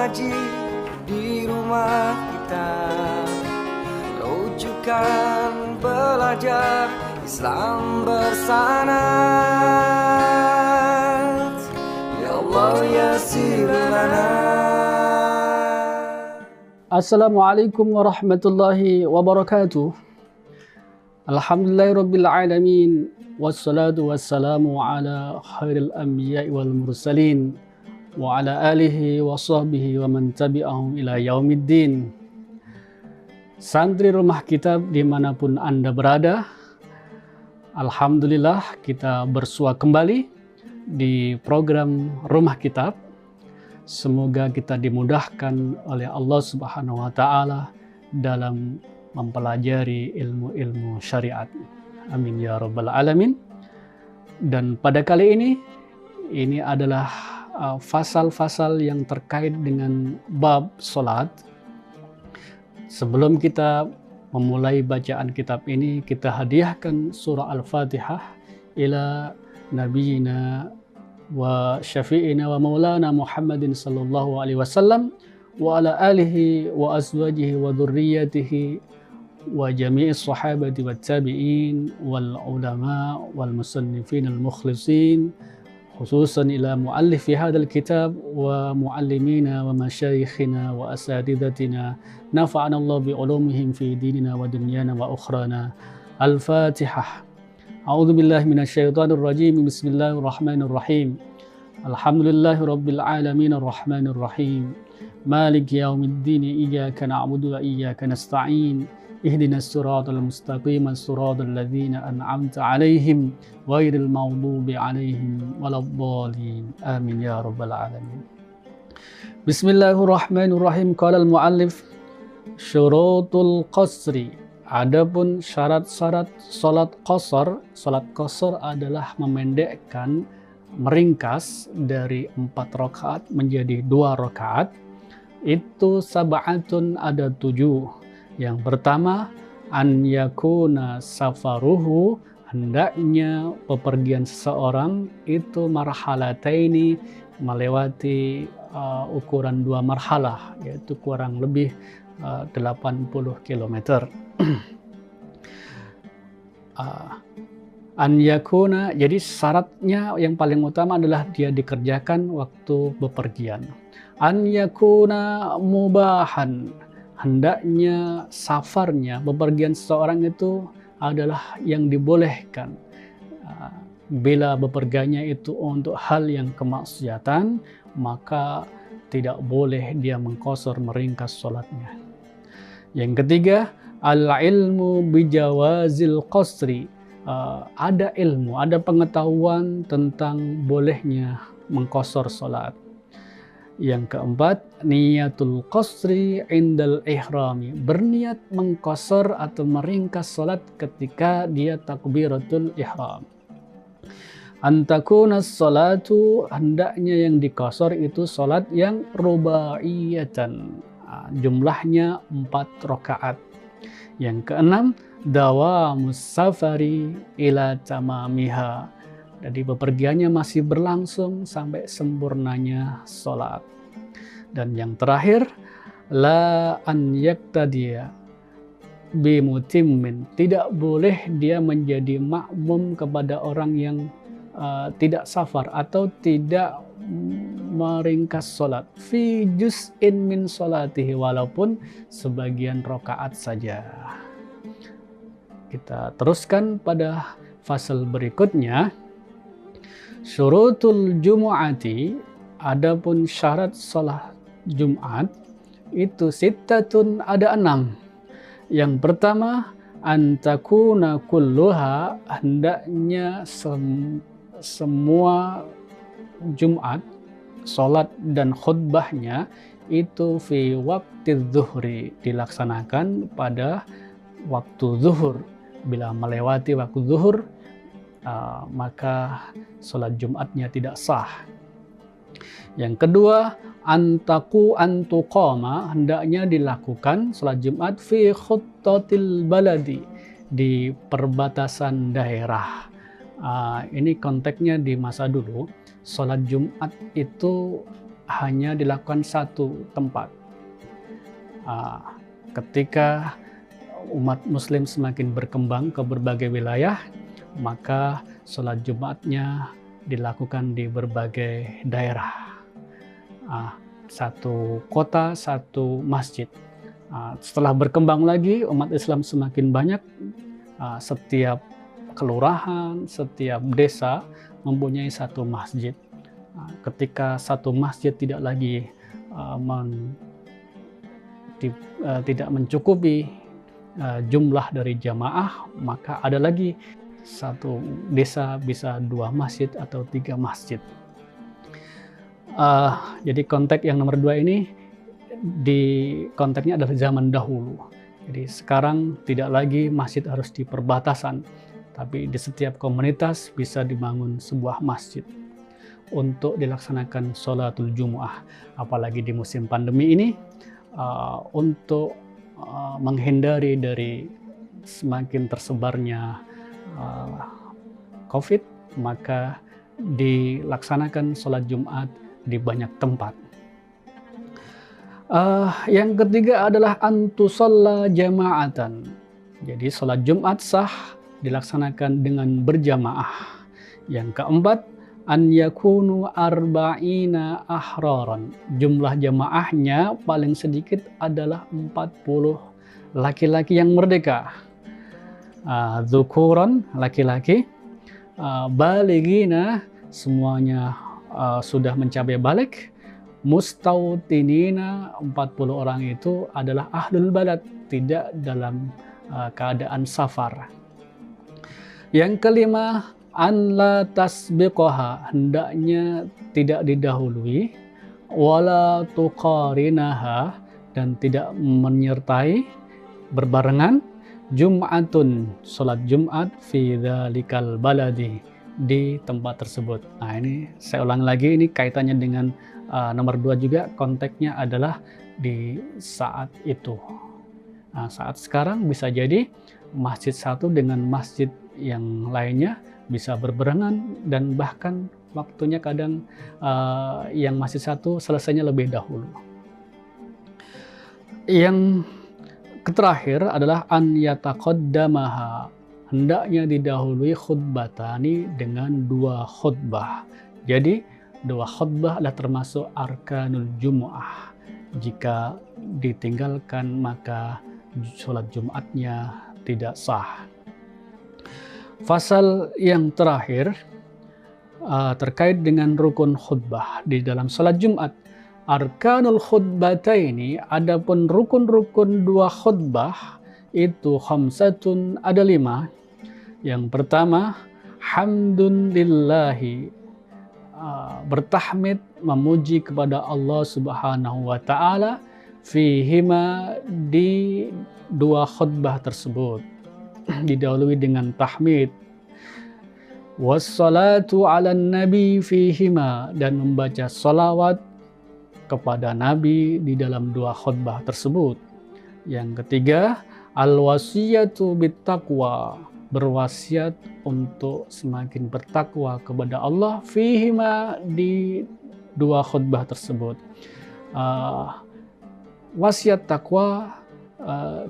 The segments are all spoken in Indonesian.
ngaji di rumah kita, rujukan belajar Islam bersanad. Ya Allah yassir lana. Assalamualaikum warahmatullahi wabarakatuh. Alhamdulillahirabbil alamin, wassalatu wassalamu ala khairil anbiya'i wal mursalin wa ala alihi wa sahbihi wa man tabi'ahum ila yaumiddin. Santri Rumah Kitab dimanapun Anda berada, alhamdulillah kita bersua kembali di program Rumah Kitab. Semoga kita dimudahkan oleh Allah Subhanahu wa Ta'ala dalam mempelajari ilmu-ilmu syariat. Amin ya rabbal alamin. Dan pada kali ini adalah fasal-fasal yang terkait dengan bab salat. Sebelum kita memulai bacaan kitab ini, kita hadiahkan surah Al-Fatihah ila nabiyina wa syafi'ina wa maulana Muhammadin sallallahu alaihi wasallam wa ala alihi wa azwajihi wa dhurriyyatihi wa jami'is sahabati wat tabi'in wal ulama wal musannifin al mukhlisin, khususan ila muallifi hadzal kitab wa muallimina wa masyayikhina wa asatidatina, nafa'ana Allah bi ulumihim fi dinina wa dunyana wa ukhrana. Al-Fatihah. A'udzu billahi minasyaitonir rajim. Bismillahirrahmanirrahim. Alhamdulillahi rabbil alamin arrahmanir rahim. Maliki yaumiddin. Iyyaka na'budu wa iyyaka nasta'in. Ihdinas siratal mustaqim, siratal ladzina an'amta 'alaihim ghairil maghdubi 'alaihim waladdallin. Amin ya rabbal alamin. Bismillahirrahmanirrahim. Qala al-muallif syurutul qasri. Adapun syarat-syarat salat qasar, salat qasar adalah memendekkan, meringkas dari 4 rakaat menjadi 2 rakaat. Itu sab'atun, ada 7. Yang pertama, an yakuna safaruhu, hendaknya bepergian seseorang itu marhalataini, melewati ukuran 2 marhalah, yaitu kurang lebih 80 km. An yakuna, jadi syaratnya yang paling utama adalah dia dikerjakan waktu bepergian. An yakuna mubahan, hendaknya safarnya, bepergian seseorang itu adalah yang dibolehkan. Bila bepergiannya itu untuk hal yang kemaksiatan, maka tidak boleh dia mengqasar, meringkas sholatnya. Yang ketiga, al-ilmu bijawazil qasri. Ada ilmu, ada pengetahuan tentang bolehnya mengqasar sholat. Yang keempat, niyatul qasri indal ihrami, berniat mengqasar atau meringkas sholat ketika dia takbiratul ihram. Antakuna sholatu, hendaknya yang diqasar itu sholat yang rubaiyatan, jumlahnya 4 rakaat. Yang keenam, dawamus safari ila tamamiha, jadi bepergiannya masih berlangsung sampai sempurnanya sholat. Dan yang terakhir, la an yaktadiya bimutimmin, tidak boleh dia menjadi makmum kepada orang yang tidak safar atau tidak meringkas sholat fi juz'in min sholatihi, walaupun sebagian rakaat saja. Kita teruskan pada fasal berikutnya. Syurutul jumu'ati, adapun syarat sholat Jumat itu sittatun, ada 6. Yang pertama, antakuna kulluha, hendaknya semua Jumat, sholat dan khutbahnya itu fi waktu zuhri, dilaksanakan pada waktu zuhur. Bila melewati waktu zuhur, maka sholat Jumatnya tidak sah. Yang kedua, antuqama, hendaknya dilakukan sholat Jumat fi khuttatil baladi, di perbatasan daerah. Ini konteksnya di masa dulu, sholat Jumat itu hanya dilakukan satu tempat. Ketika umat muslim semakin berkembang ke berbagai wilayah, maka sholat Jumatnya dilakukan di berbagai daerah. Satu kota, satu masjid. Setelah berkembang lagi, umat Islam semakin banyak. Setiap kelurahan, setiap desa mempunyai satu masjid. Ketika satu masjid tidak lagi tidak mencukupi jumlah dari jamaah, maka ada lagi satu desa bisa 2 masjid atau 3 masjid. Jadi konteks yang nomor 2 ini konteksnya adalah zaman dahulu. Jadi sekarang tidak lagi masjid harus di perbatasan, tapi di setiap komunitas bisa dibangun sebuah masjid untuk dilaksanakan sholatul Jumu'ah. Apalagi di musim pandemi ini, untuk menghindari dari semakin tersebarnya COVID, maka dilaksanakan sholat Jumat di banyak tempat. Yang ketiga adalah antusalla jama'atan. Jadi sholat Jumat sah dilaksanakan dengan berjamaah. Yang keempat, an yakunu arba'ina ahraran. Jumlah jamaahnya paling sedikit adalah 40 laki-laki yang merdeka. Dzukuran, laki-laki, baligina, semuanya sudah mencapai balik. Mustautinina, 40 orang itu adalah ahlul balad, tidak dalam keadaan safar. Yang kelima, an la tasbiqaha, hendaknya tidak didahului, wala tuqarinaha, dan tidak menyertai berbarengan, Jum'atun, sholat Jumat fi dzalikal baladi, di tempat tersebut. Nah, ini saya ulang lagi, ini kaitannya dengan nomor 2 juga, konteksnya adalah di saat itu. Nah, saat sekarang bisa jadi masjid satu dengan masjid yang lainnya bisa berbarengan, dan bahkan waktunya kadang yang masjid satu selesainya lebih dahulu. Yang terakhir adalah an yataqaddamaha, hendaknya didahului khutbatani dengan 2 khutbah. Jadi 2 khutbah adalah termasuk arkanul Jumu'ah. Jika ditinggalkan maka sholat Jumatnya tidak sah. Fasal yang terakhir terkait dengan rukun khutbah di dalam sholat Jumat. Arkanul khutbataini, adapun rukun-rukun 2 khutbah itu khamsatun, ada 5. Yang pertama, hamdun lillahi, bertahmid, memuji kepada Allah Subhanahu wa Ta'ala, fihima, di 2 khutbah tersebut, didahului dengan tahmid. Wassalatu ala nabi fihima, dan membaca salawat kepada Nabi di dalam 2 khutbah tersebut. Yang ketiga, al-wasiyatu bittaqwa, berwasiat untuk semakin bertakwa kepada Allah, fihima, di 2 khutbah tersebut. Wasiat takwa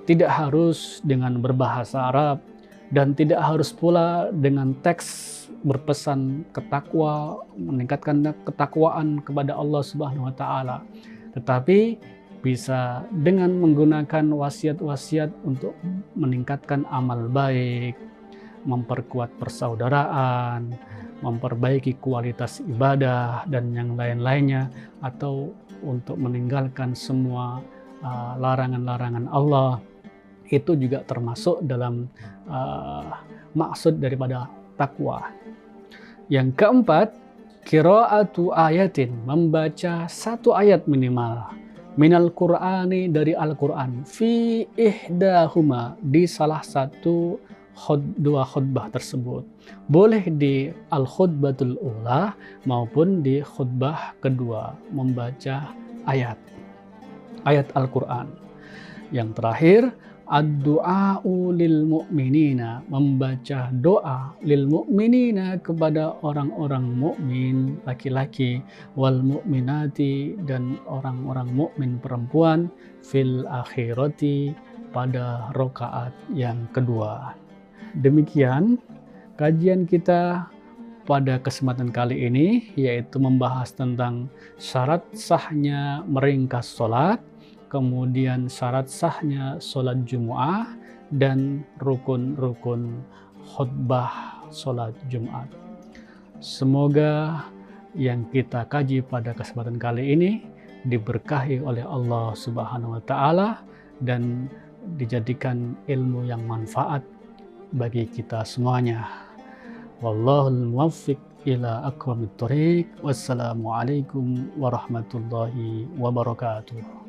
tidak harus dengan berbahasa Arab, dan tidak harus pula dengan teks berpesan ketakwa, meningkatkan ketakwaan kepada Allah Subhanahu wa Ta'ala, tetapi bisa dengan menggunakan wasiat-wasiat untuk meningkatkan amal baik, memperkuat persaudaraan, memperbaiki kualitas ibadah, dan yang lain-lainnya, atau untuk meninggalkan semua larangan-larangan Allah. Itu juga termasuk dalam maksud daripada takwa. Yang keempat, qiraatu ayatin, membaca 1 ayat minimal, minal Qur'ani, dari Al-Quran, fi ihdahuma, di salah satu 2 khutbah tersebut. Boleh di al-khutbatul ula maupun di khutbah kedua, membaca ayat Al-Quran. Yang terakhir, ad-du'a'u lil mu'minina, membaca doa lil mu'minina kepada orang-orang mukmin laki-laki, wal mu'minati dan orang-orang mukmin perempuan, fil akhirati pada rakaat yang kedua. Demikian kajian kita pada kesempatan kali ini, yaitu membahas tentang syarat sahnya meringkas sholat, kemudian syarat sahnya sholat Jumu'ah, dan rukun-rukun khutbah sholat Jumat. Semoga yang kita kaji pada kesempatan kali ini diberkahi oleh Allah Subhanahu wa Ta'ala dan dijadikan ilmu yang manfaat bagi kita semuanya. Wallahul muwaffiq ila aqwamit thoriq. Wassalamualaikum warahmatullahi wabarakatuh.